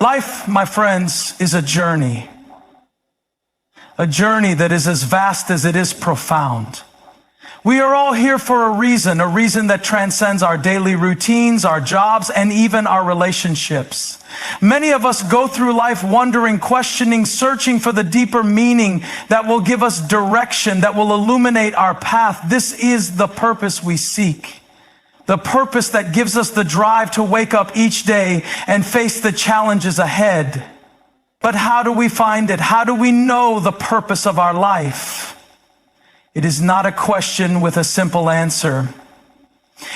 Life, my friends, is a journey that is as vast as it is profound. We are all here for a reason that transcends our daily routines, our jobs, and even our relationships. Many of us go through life wondering, questioning, searching for the deeper meaning that will give us direction, that will illuminate our path. This is the purpose we seek. The purpose that gives us the drive to wake up each day and face the challenges ahead. But how do we find it? How do we know the purpose of our life? It is not a question with a simple answer.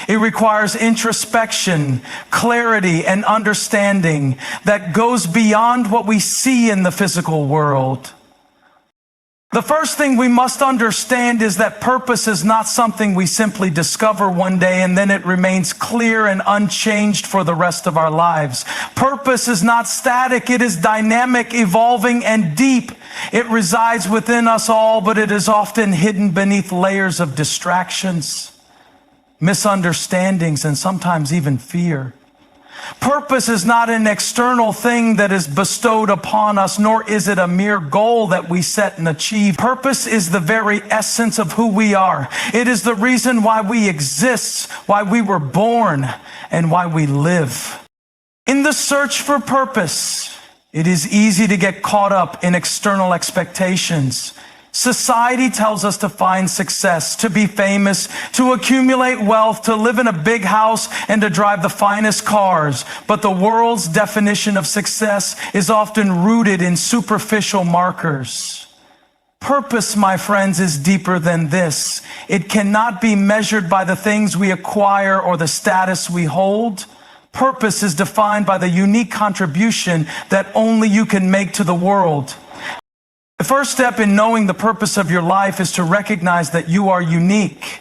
It requires introspection, clarity, and understanding that goes beyond what we see in the physical world. The first thing we must understand is that purpose is not something we simply discover one day and then it remains clear and unchanged for the rest of our lives. Purpose is not static, it is dynamic, evolving, and deep. It resides within us all, but it is often hidden beneath layers of distractions, misunderstandings, and sometimes even fear. Purpose is not an external thing that is bestowed upon us, nor is it a mere goal that we set and achieve. Purpose is the very essence of who we are. It is the reason why we exist, why we were born, and why we live. In the search for purpose, it is easy to get caught up in external expectations. Society tells us to find success, to be famous, to accumulate wealth, to live in a big house, and to drive the finest cars. But the world's definition of success is often rooted in superficial markers. Purpose, my friends, is deeper than this. It cannot be measured by the things we acquire or the status we hold. Purpose is defined by the unique contribution that only you can make to the world. The first step in knowing the purpose of your life is to recognize that you are unique.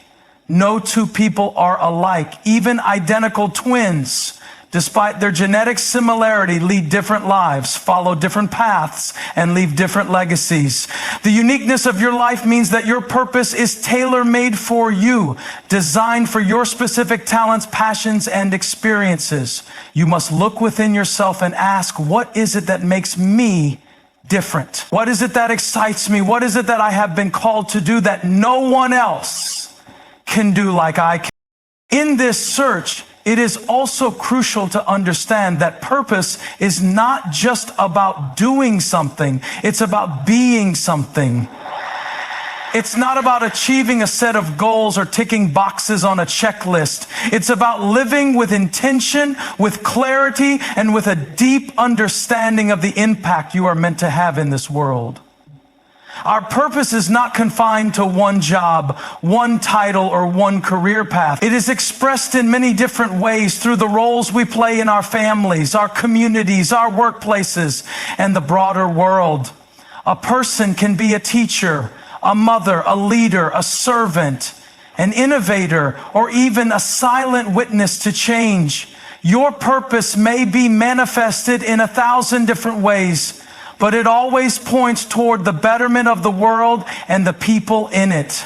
No two people are alike. Even identical twins, despite their genetic similarity, lead different lives, follow different paths, and leave different legacies. The uniqueness of your life means that your purpose is tailor-made for you, designed for your specific talents, passions, and experiences. You must look within yourself and ask, what is it that makes me different? What is it that excites me? What is it that I have been called to do that no one else can do like I can? In this search, it is also crucial to understand that purpose is not just about doing something, it's about being something. It's not about achieving a set of goals or ticking boxes on a checklist. It's about living with intention, with clarity, and with a deep understanding of the impact you are meant to have in this world. Our purpose is not confined to one job, one title, or one career path. It is expressed in many different ways through the roles we play in our families, our communities, our workplaces, and the broader world. A person can be a teacher, a mother, a leader, a servant, an innovator, or even a silent witness to change. Your purpose may be manifested in 1,000 different ways, but it always points toward the betterment of the world and the people in it.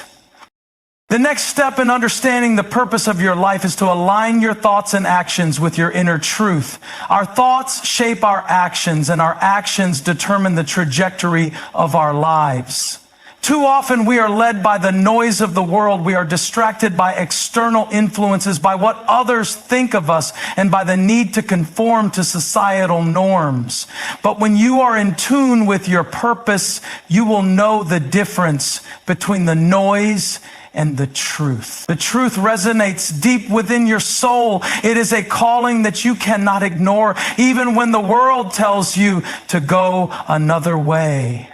The next step in understanding the purpose of your life is to align your thoughts and actions with your inner truth. Our thoughts shape our actions, and our actions determine the trajectory of our lives. Too often we are led by the noise of the world. We are distracted by external influences, by what others think of us, and by the need to conform to societal norms. But when you are in tune with your purpose, you will know the difference between the noise and the truth. The truth resonates deep within your soul. It is a calling that you cannot ignore, even when the world tells you to go another way.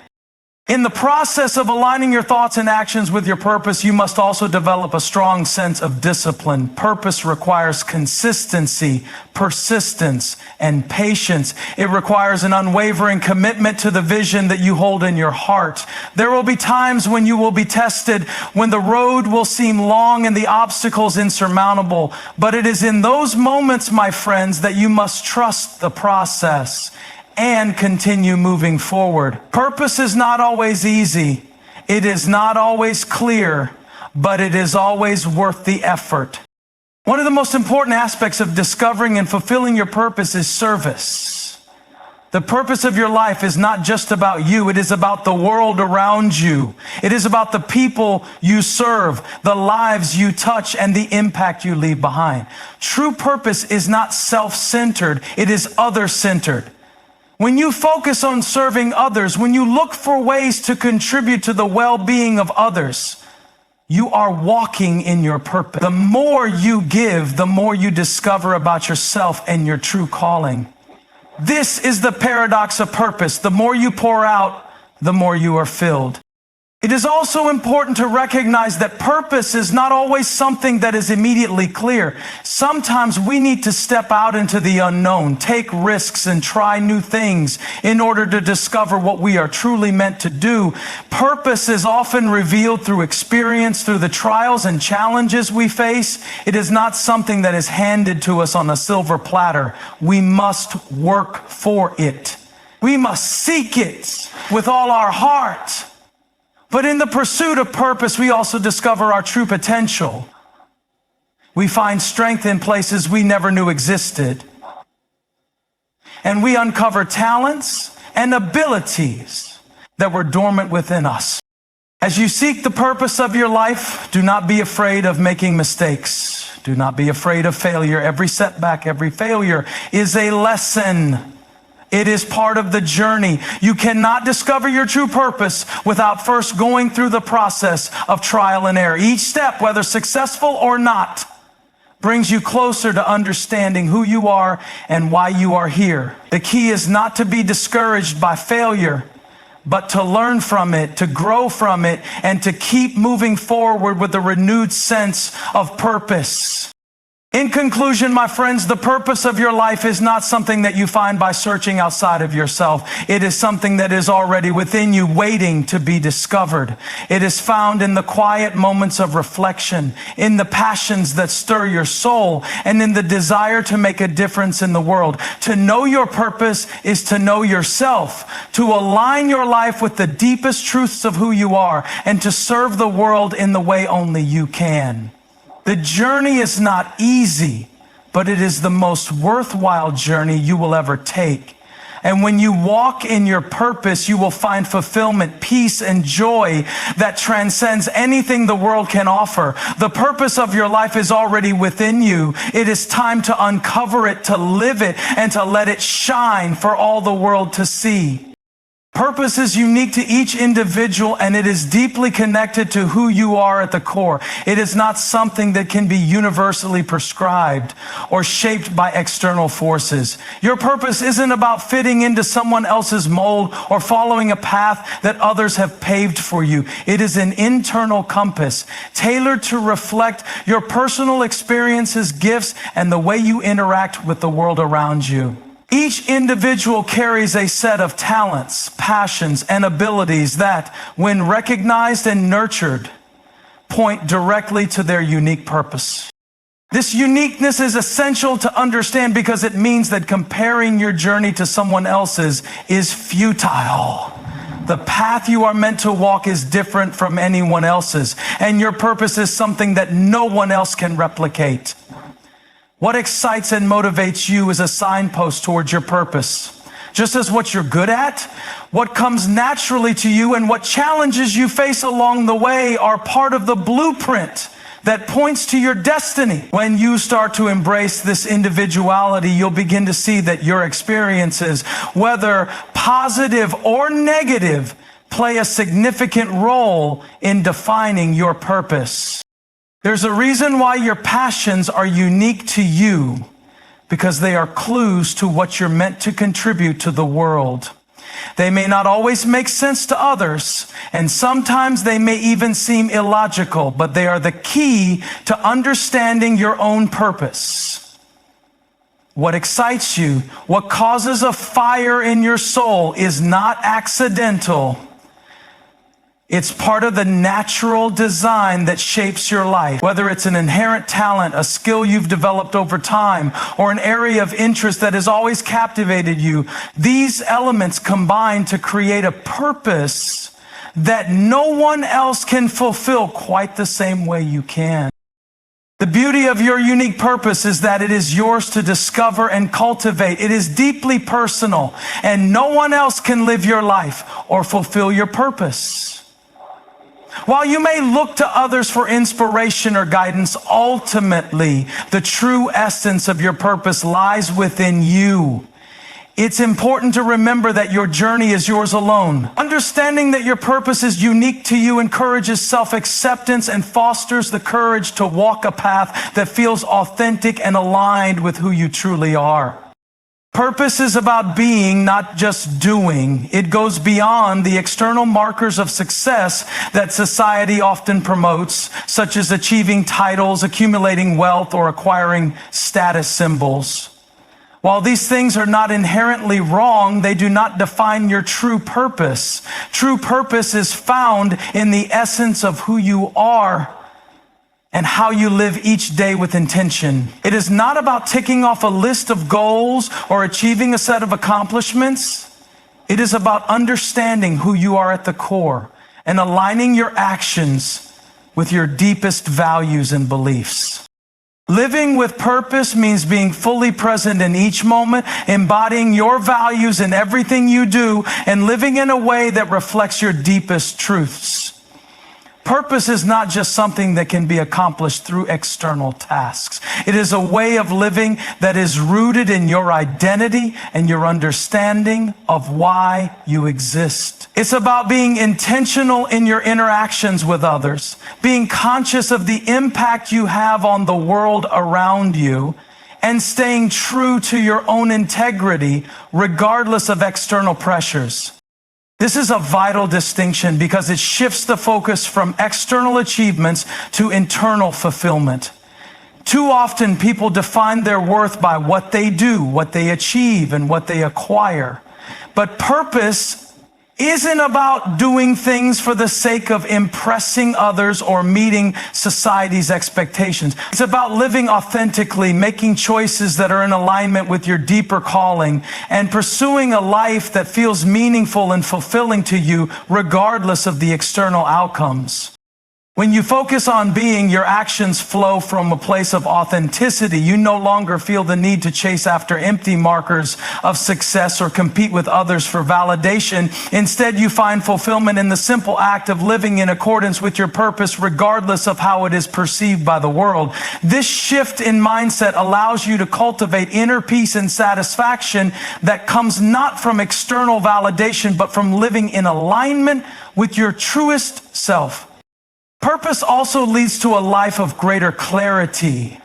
In the process of aligning your thoughts and actions with your purpose, you must also develop a strong sense of discipline. Purpose requires consistency, persistence, and patience. It requires an unwavering commitment to the vision that you hold in your heart. There will be times when you will be tested, when the road will seem long and the obstacles insurmountable. But it is in those moments, my friends, that you must trust the process and continue moving forward. Purpose is not always easy. It is not always clear, but it is always worth the effort. One of the most important aspects of discovering and fulfilling your purpose is service. The purpose of your life is not just about you. It is about the world around you. It is about the people you serve, the lives you touch, and the impact you leave behind. True purpose is not self-centered. It is other-centered. When you focus on serving others, when you look for ways to contribute to the well-being of others, you are walking in your purpose. The more you give, the more you discover about yourself and your true calling. This is the paradox of purpose. The more you pour out, the more you are filled. It is also important to recognize that purpose is not always something that is immediately clear. Sometimes we need to step out into the unknown, take risks, and try new things in order to discover what we are truly meant to do. Purpose is often revealed through experience, through the trials and challenges we face. It is not something that is handed to us on a silver platter. We must work for it. We must seek it with all our heart. But in the pursuit of purpose, we also discover our true potential. We find strength in places we never knew existed. And we uncover talents and abilities that were dormant within us. As you seek the purpose of your life, do not be afraid of making mistakes. Do not be afraid of failure. Every setback, every failure is a lesson. It is part of the journey. You cannot discover your true purpose without first going through the process of trial and error. Each step, whether successful or not, brings you closer to understanding who you are and why you are here. The key is not to be discouraged by failure, but to learn from it, to grow from it, and to keep moving forward with a renewed sense of purpose. In conclusion, my friends, the purpose of your life is not something that you find by searching outside of yourself. It is something that is already within you, waiting to be discovered. It is found in the quiet moments of reflection, in the passions that stir your soul, and in the desire to make a difference in the world. To know your purpose is to know yourself, to align your life with the deepest truths of who you are, and to serve the world in the way only you can. The journey is not easy, but it is the most worthwhile journey you will ever take. And when you walk in your purpose, you will find fulfillment, peace, and joy that transcends anything the world can offer. The purpose of your life is already within you. It is time to uncover it, to live it, and to let it shine for all the world to see. Purpose is unique to each individual, and it is deeply connected to who you are at the core. It is not something that can be universally prescribed or shaped by external forces. Your purpose isn't about fitting into someone else's mold or following a path that others have paved for you. It is an internal compass tailored to reflect your personal experiences, gifts, and the way you interact with the world around you. Each individual carries a set of talents, passions, and abilities that, when recognized and nurtured, point directly to their unique purpose. This uniqueness is essential to understand because it means that comparing your journey to someone else's is futile. The path you are meant to walk is different from anyone else's, and your purpose is something that no one else can replicate. What excites and motivates you is a signpost towards your purpose. Just as what you're good at, what comes naturally to you, and what challenges you face along the way are part of the blueprint that points to your destiny. When you start to embrace this individuality, you'll begin to see that your experiences, whether positive or negative, play a significant role in defining your purpose. There's a reason why your passions are unique to you, because they are clues to what you're meant to contribute to the world. They may not always make sense to others, and sometimes they may even seem illogical, but they are the key to understanding your own purpose. What excites you, what causes a fire in your soul, is not accidental. It's part of the natural design that shapes your life. Whether it's an inherent talent, a skill you've developed over time, or an area of interest that has always captivated you, these elements combine to create a purpose that no one else can fulfill quite the same way you can. The beauty of your unique purpose is that it is yours to discover and cultivate. It is deeply personal, and no one else can live your life or fulfill your purpose. While you may look to others for inspiration or guidance, ultimately, the true essence of your purpose lies within you. It's important to remember that your journey is yours alone. Understanding that your purpose is unique to you encourages self-acceptance and fosters the courage to walk a path that feels authentic and aligned with who you truly are. Purpose is about being, not just doing. It goes beyond the external markers of success that society often promotes, such as achieving titles, accumulating wealth, or acquiring status symbols. While these things are not inherently wrong, they do not define your true purpose. True purpose is found in the essence of who you are and how you live each day with intention. It is not about ticking off a list of goals or achieving a set of accomplishments. It is about understanding who you are at the core and aligning your actions with your deepest values and beliefs. Living with purpose means being fully present in each moment, embodying your values in everything you do, and living in a way that reflects your deepest truths. Purpose is not just something that can be accomplished through external tasks. It is a way of living that is rooted in your identity and your understanding of why you exist. It's about being intentional in your interactions with others, being conscious of the impact you have on the world around you, and staying true to your own integrity regardless of external pressures. This is a vital distinction because it shifts the focus from external achievements to internal fulfillment. Too often, people define their worth by what they do, what they achieve, and what they acquire. But purpose isn't about doing things for the sake of impressing others or meeting society's expectations. It's about living authentically, making choices that are in alignment with your deeper calling, and pursuing a life that feels meaningful and fulfilling to you, regardless of the external outcomes. When you focus on being, your actions flow from a place of authenticity. You no longer feel the need to chase after empty markers of success or compete with others for validation. Instead, you find fulfillment in the simple act of living in accordance with your purpose, regardless of how it is perceived by the world. This shift in mindset allows you to cultivate inner peace and satisfaction that comes not from external validation, but from living in alignment with your truest self. Purpose also leads to a life of greater clarity.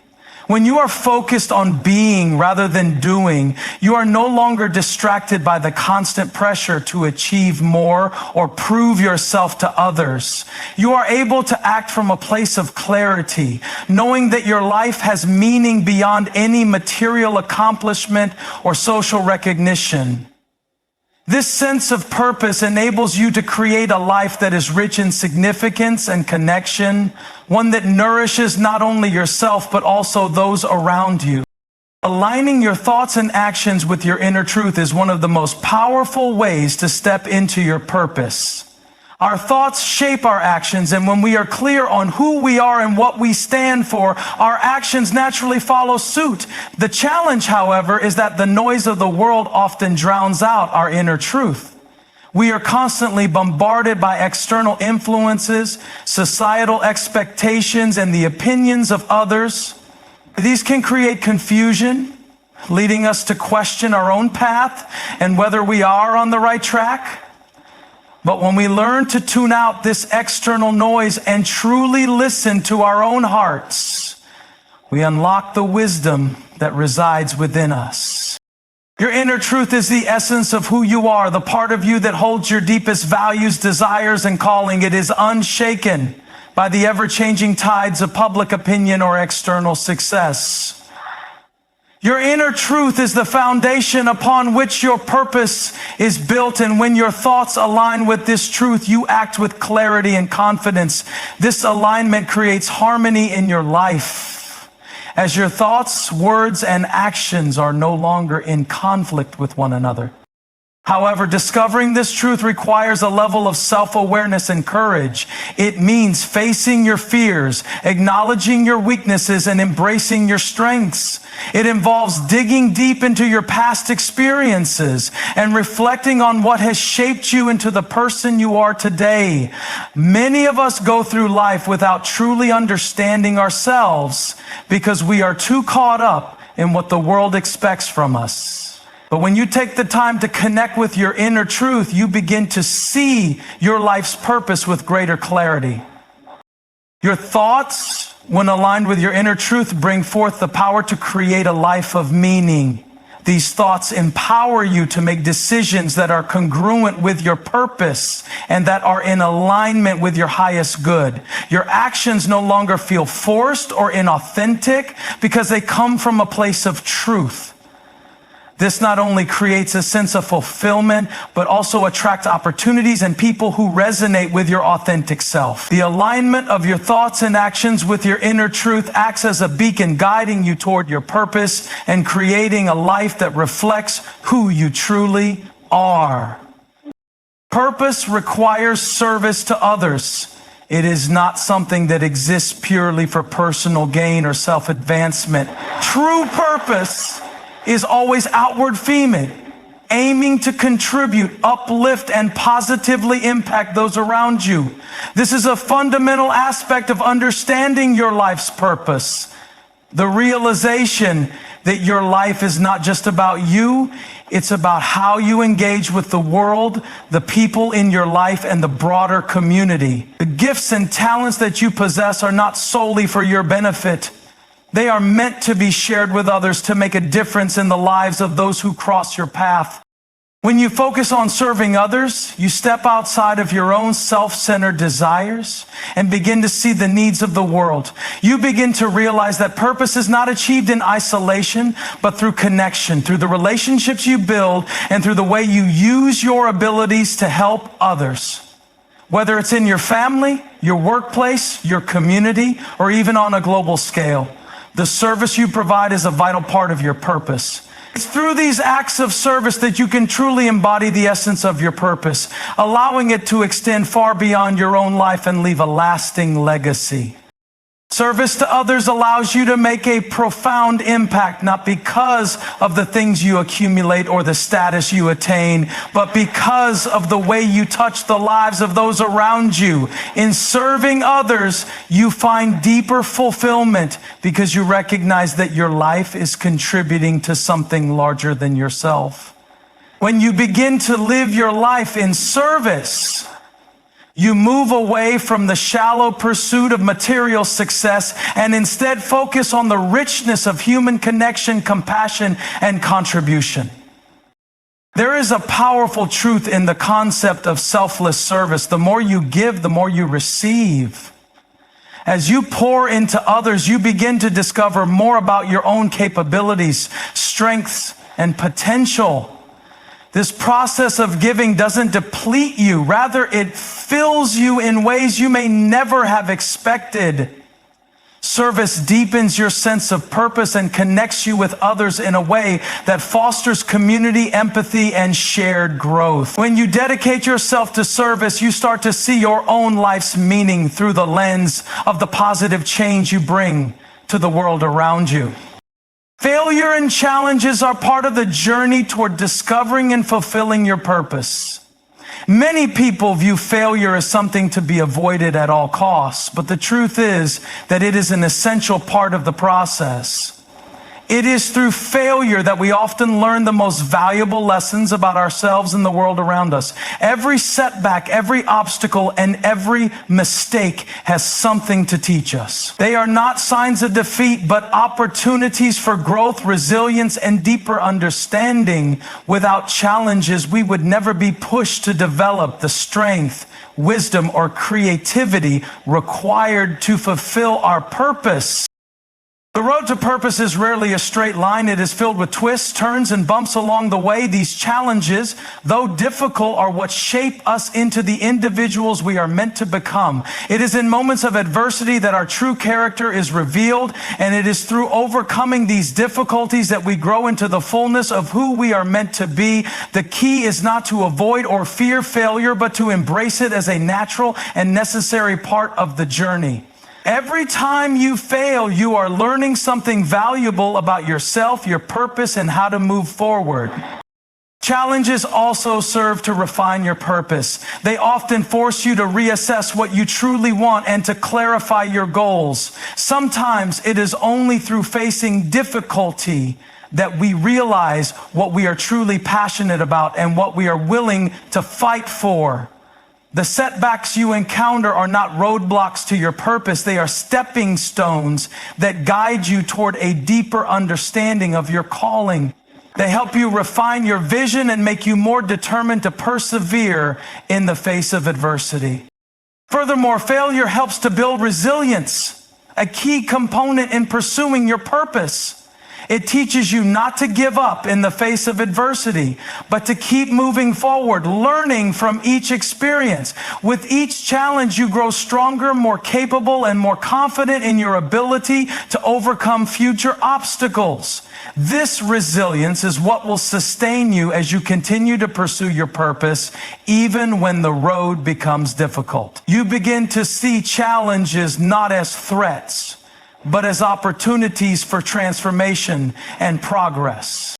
When you are focused on being rather than doing, you are no longer distracted by the constant pressure to achieve more or prove yourself to others. You are able to act from a place of clarity, knowing that your life has meaning beyond any material accomplishment or social recognition. This sense of purpose enables you to create a life that is rich in significance and connection, one that nourishes not only yourself, but also those around you. Aligning your thoughts and actions with your inner truth is one of the most powerful ways to step into your purpose. Our thoughts shape our actions, and when we are clear on who we are and what we stand for, our actions naturally follow suit. The challenge, however, is that the noise of the world often drowns out our inner truth. We are constantly bombarded by external influences, societal expectations, and the opinions of others. These can create confusion, leading us to question our own path and whether we are on the right track. But when we learn to tune out this external noise and truly listen to our own hearts, we unlock the wisdom that resides within us. Your inner truth is the essence of who you are, the part of you that holds your deepest values, desires, and calling. It is unshaken by the ever-changing tides of public opinion or external success. Your inner truth is the foundation upon which your purpose is built, and when your thoughts align with this truth, you act with clarity and confidence. This alignment creates harmony in your life, as your thoughts, words, and actions are no longer in conflict with one another. However, discovering this truth requires a level of self-awareness and courage. It means facing your fears, acknowledging your weaknesses, and embracing your strengths. It involves digging deep into your past experiences and reflecting on what has shaped you into the person you are today. Many of us go through life without truly understanding ourselves because we are too caught up in what the world expects from us. But when you take the time to connect with your inner truth, you begin to see your life's purpose with greater clarity. Your thoughts, when aligned with your inner truth, bring forth the power to create a life of meaning. These thoughts empower you to make decisions that are congruent with your purpose and that are in alignment with your highest good. Your actions no longer feel forced or inauthentic because they come from a place of truth. This not only creates a sense of fulfillment, but also attracts opportunities and people who resonate with your authentic self. The alignment of your thoughts and actions with your inner truth acts as a beacon guiding you toward your purpose and creating a life that reflects who you truly are. Purpose requires service to others. It is not something that exists purely for personal gain or self-advancement. True purpose is always outward facing, aiming to contribute, uplift, and positively impact those around you. This is a fundamental aspect of understanding your life's purpose. The realization that your life is not just about you, it's about how you engage with the world, the people in your life, and the broader community. The gifts and talents that you possess are not solely for your benefit. They are meant to be shared with others to make a difference in the lives of those who cross your path. When you focus on serving others, you step outside of your own self-centered desires and begin to see the needs of the world. You begin to realize that purpose is not achieved in isolation, but through connection, through the relationships you build, and through the way you use your abilities to help others. Whether it's in your family, your workplace, your community, or even on a global scale. The service you provide is a vital part of your purpose. It's through these acts of service that you can truly embody the essence of your purpose, allowing it to extend far beyond your own life and leave a lasting legacy. Service to others allows you to make a profound impact, not because of the things you accumulate or the status you attain, but because of the way you touch the lives of those around you. In serving others, you find deeper fulfillment because you recognize that your life is contributing to something larger than yourself. When you begin to live your life in service, you move away from the shallow pursuit of material success and instead focus on the richness of human connection, compassion, and contribution. There is a powerful truth in the concept of selfless service. The more you give, the more you receive. As you pour into others, you begin to discover more about your own capabilities, strengths, and potential. This process of giving doesn't deplete you. Rather, it fills you in ways you may never have expected. Service deepens your sense of purpose and connects you with others in a way that fosters community, empathy, and shared growth. When you dedicate yourself to service, you start to see your own life's meaning through the lens of the positive change you bring to the world around you. Failure and challenges are part of the journey toward discovering and fulfilling your purpose. Many people view failure as something to be avoided at all costs, but the truth is that it is an essential part of the process. It is through failure that we often learn the most valuable lessons about ourselves and the world around us. Every setback, every obstacle, and every mistake has something to teach us. They are not signs of defeat, but opportunities for growth, resilience, and deeper understanding. Without challenges, we would never be pushed to develop the strength, wisdom, or creativity required to fulfill our purpose. The road to purpose is rarely a straight line. It is filled with twists, turns, and bumps along the way. These challenges, though difficult, are what shape us into the individuals we are meant to become. It is in moments of adversity that our true character is revealed, and it is through overcoming these difficulties that we grow into the fullness of who we are meant to be. The key is not to avoid or fear failure, but to embrace it as a natural and necessary part of the journey. Every time you fail, you are learning something valuable about yourself, your purpose, and how to move forward. Challenges also serve to refine your purpose. They often force you to reassess what you truly want and to clarify your goals. Sometimes it is only through facing difficulty that we realize what we are truly passionate about and what we are willing to fight for. The setbacks you encounter are not roadblocks to your purpose. They are stepping stones that guide you toward a deeper understanding of your calling. They help you refine your vision and make you more determined to persevere in the face of adversity. Furthermore, failure helps to build resilience, a key component in pursuing your purpose. It teaches you not to give up in the face of adversity, but to keep moving forward, learning from each experience. With each challenge, you grow stronger, more capable, and more confident in your ability to overcome future obstacles. This resilience is what will sustain you as you continue to pursue your purpose, even when the road becomes difficult. You begin to see challenges not as threats, but as opportunities for transformation and progress.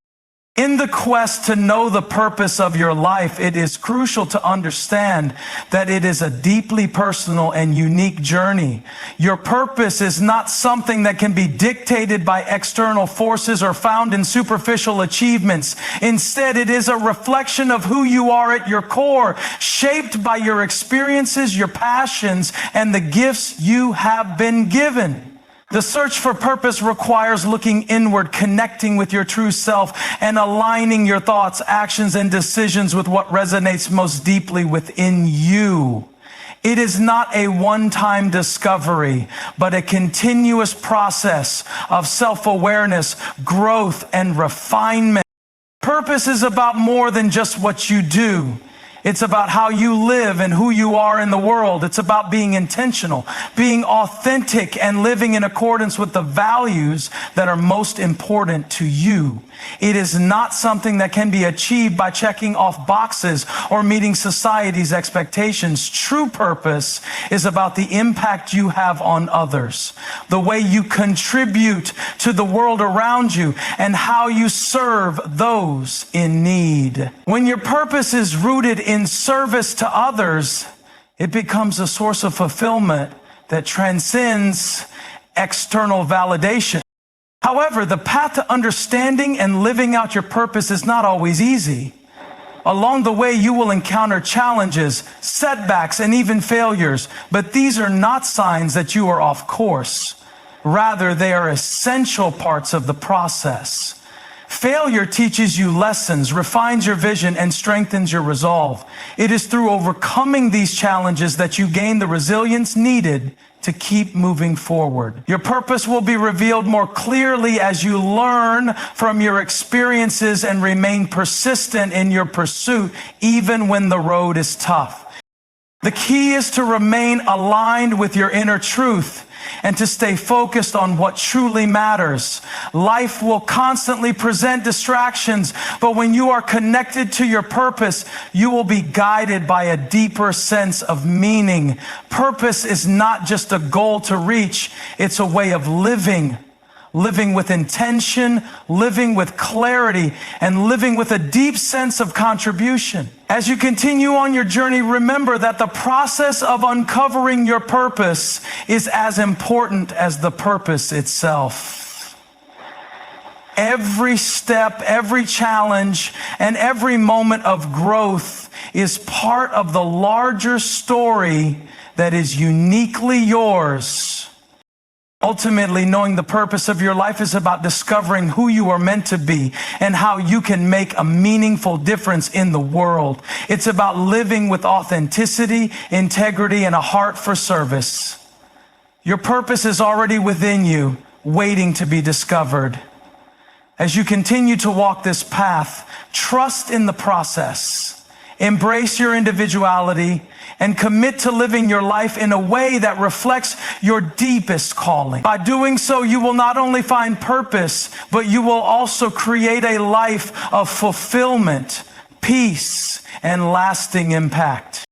In the quest to know the purpose of your life, it is crucial to understand that it is a deeply personal and unique journey. Your purpose is not something that can be dictated by external forces or found in superficial achievements. Instead, it is a reflection of who you are at your core, shaped by your experiences, your passions, and the gifts you have been given. The search for purpose requires looking inward, connecting with your true self, and aligning your thoughts, actions, and decisions with what resonates most deeply within you. It is not a one-time discovery, but a continuous process of self-awareness, growth, and refinement. Purpose is about more than just what you do. It's about how you live and who you are in the world. It's about being intentional, being authentic, and living in accordance with the values that are most important to you. It is not something that can be achieved by checking off boxes or meeting society's expectations. True purpose is about the impact you have on others, the way you contribute to the world around you, and how you serve those in need. When your purpose is rooted in service to others, it becomes a source of fulfillment that transcends external validation. However, the path to understanding and living out your purpose is not always easy. Along the way, you will encounter challenges, setbacks, and even failures, but these are not signs that you are off course. Rather, they are essential parts of the process. Failure teaches you lessons, refines your vision, and strengthens your resolve. It is through overcoming these challenges that you gain the resilience needed to keep moving forward. Your purpose will be revealed more clearly as you learn from your experiences and remain persistent in your pursuit, even when the road is tough. The key is to remain aligned with your inner truth and to stay focused on what truly matters. Life will constantly present distractions, but when you are connected to your purpose, you will be guided by a deeper sense of meaning. Purpose is not just a goal to reach, it's a way of living. Living with intention, living with clarity, and living with a deep sense of contribution. As you continue on your journey, remember that the process of uncovering your purpose is as important as the purpose itself. Every step, every challenge, and every moment of growth is part of the larger story that is uniquely yours. Ultimately, knowing the purpose of your life is about discovering who you are meant to be and how you can make a meaningful difference in the world. It's about living with authenticity, integrity, and a heart for service. Your purpose is already within you, waiting to be discovered. As you continue to walk this path, trust in the process, embrace your individuality, and commit to living your life in a way that reflects your deepest calling. By doing so, you will not only find purpose, but you will also create a life of fulfillment, peace, and lasting impact.